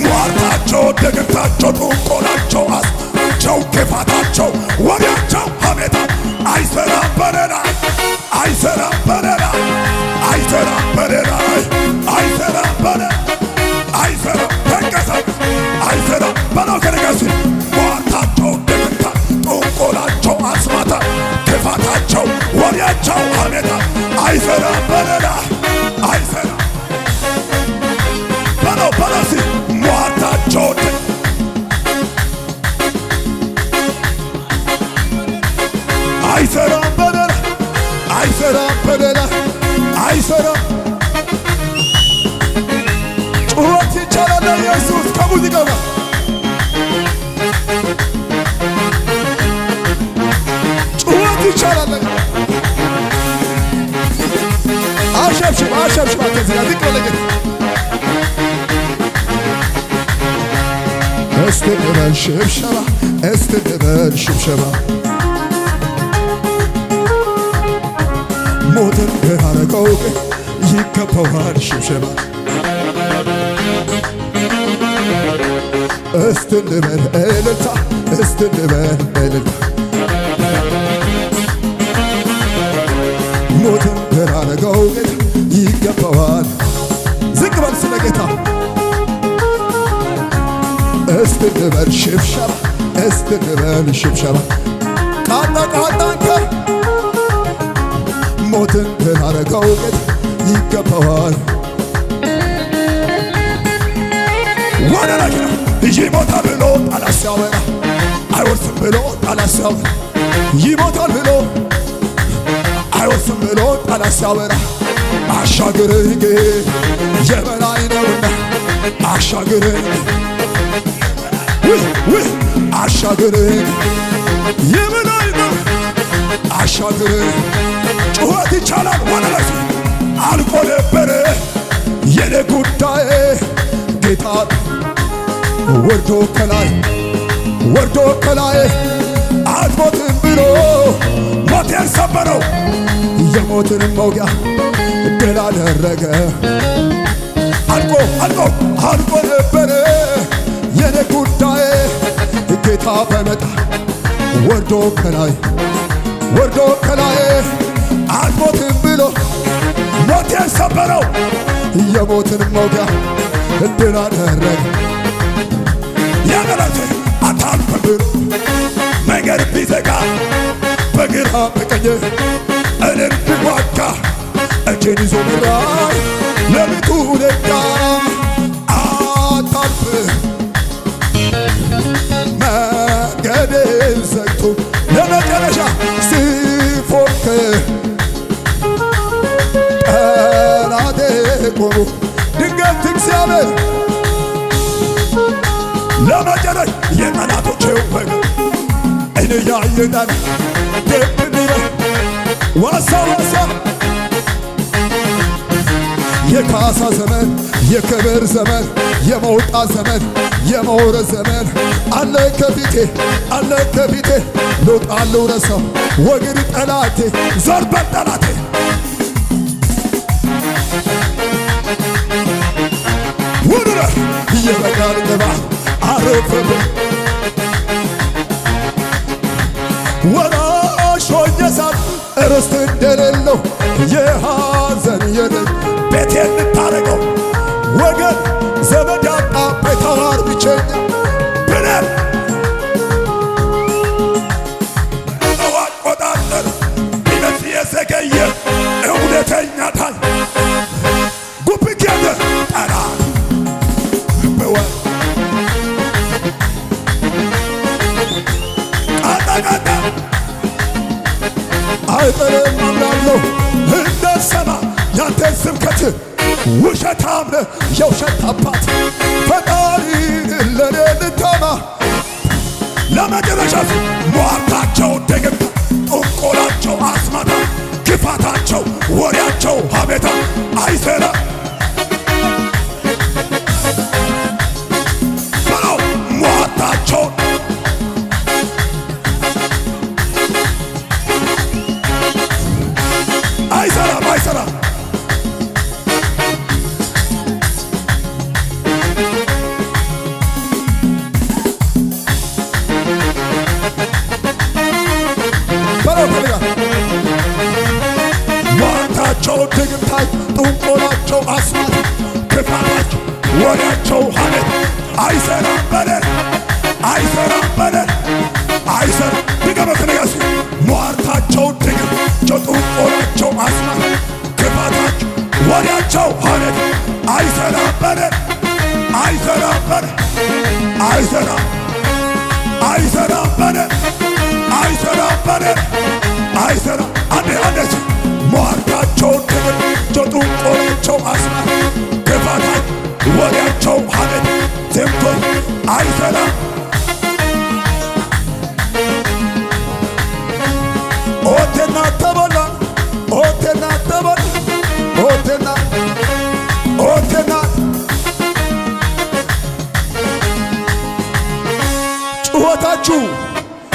ሟርታቸው ደግታቸው ጥንቆላቸው አስቸው ክፋታቸው ወሬያቸው ሐሜታ አይሰራም በሌላ አይሰራም በሌላ አይሰራም በሌላ አይሰራም በሌላ አይሰራም ተንቀሳቀስ አይሰራም በለው ከነጋሲ ሟርታቸው ደግታ ጥንቆላቸው አስማታ ክፋታቸው ወሬያቸው ሐሜታ አይሰራም በሌላ አይሰራም በለው በለሲ ሟርታቸው አይሰራም በሌላ አይሰራም በሌላ አይሰራም። ጩኸት ይቻላል ኢየሱስ ከሙዚቃው ጋር ጩኸት ይቻላል። አሸብሽብ አሸብሽብ ከዚህ ጋር ዝቅ በለገት እስቲ ንበል ሽብሸባ እስቲ ንበል ሽብሸባ ሞትን ያረገው ግን ይገባዋል ሽብሸባ እስቲ ንበል እልልታ እስቲ ንበል እልልታ ሞትን ያረገው ግን ይገባዋል። ዝቅ በል ስለ ጌታ እስቲ ንበል ሽብሸባ እስቲ ንበል ሽብሸባ ቃጣ ቃጣንከ ሞትን ያረገው ግን ይገባዋል። ወደ ላይ ይሞታል ብሎ ጠላት ሲያወራ አይወርስም ብሎ ጠላት ሲያወራ ይሞታል ብሎ አይወርስም ብሎ ጠላት ሲያወራ አሻግረኝ የበላይ ነውና አሻግረኝ አሻግረኝ የበላይ ነው አሻግረኝ ጩኸት ይቻላል። ወደ ላይ አልቆ ነበረ የኔ ጉዳይ ጌታ ወርዶ ከላይ አትሞትም ብሎ ሞቴን ሰበረው የሞትን መውጊያ ድል አደረገ። አልቆ ነበረ የኔ ጉዳይ ጌታ በመጣ ወርዶ ከላይ አትሞትም ብሎ ሞቴን ሰበረው የሞትን መውጊያ ድል አደረገ። ያገላቴ አታልፍም ብሎ መንገድ ቢዘጋ በግራ በቀኝ እኔን ቢዋጋ እጄን ይዞ መራኝ ሌሊቱ ነጋ። አታልፍም መንገዴን ዘግቶ ለመጨረሻ ሲፎክር ጠላቴ ቆሞ ድንገት እግዚአብሔር ለመጨረሻ የጠላቶቼ ወገን እኔ ያየዳን ደብድበ ዋሳ የካሳ ዘመን የክብር ዘመን የመውጣት ዘመን የመውረድ ዘመን አለ ከፊቴ ልውጣለሁ ረሳው ወግድ ጠላቴ ዞር በል ጠላቴ ውድረ የበጋር ቅባት አረፈብኝ ወራሽ ሆኜ ሳት ርስት እንደሌለው የሐዘን የደል ቤቴ የምታረገው ወገን ዘመድ ያጣ ቤተዋር ብቸኛ ብለን አቆጣጠር ቢነት የዘገየ እውነተኛ ታል ጉብጌደ ጠላት በወር ቃጣ አይጠረም አምናለሁ እንደሰማ ያንተን ስብከት ውሸታም ነህ የውሸት አባት ፈጣሪን ለኔ ልታማ ለመጨረሻ ሟርታቸው ደግምታ ጥንቆላቸው አስማታ ክፋታቸው ወሬያቸው ሐሜታ አይሰራ በለው ሟርታቸው አይሰራም ከልጋ ሟርታቸው ድግምታይ ጥንቆላቸው አስማት ክፋታቸው ወሬያቸው ሐሜት አይሰራም በለን አይሰራም በለን አይሰራም ድገመ ከልጋ ሟርታቸው ድግምታቸው ጥንቆላቸው አስማት ክፋታቸው ወሬያቸው ሐሜት አይሰራም በለን አይሰራም በለን አይሰራም አይሰራም በለን አይሰራም በለን አይሰራም አንዴ ሟርታቸው ድግምታቸው ጥንቆላቸው አስማት ክፋታቸው ወሬያቸው ሐሜት ዘምቶኝ አይሰራም ኦቴና ተበላ ኦቴና ተበላ ኦቴና ኦቴና ጩኸታችሁ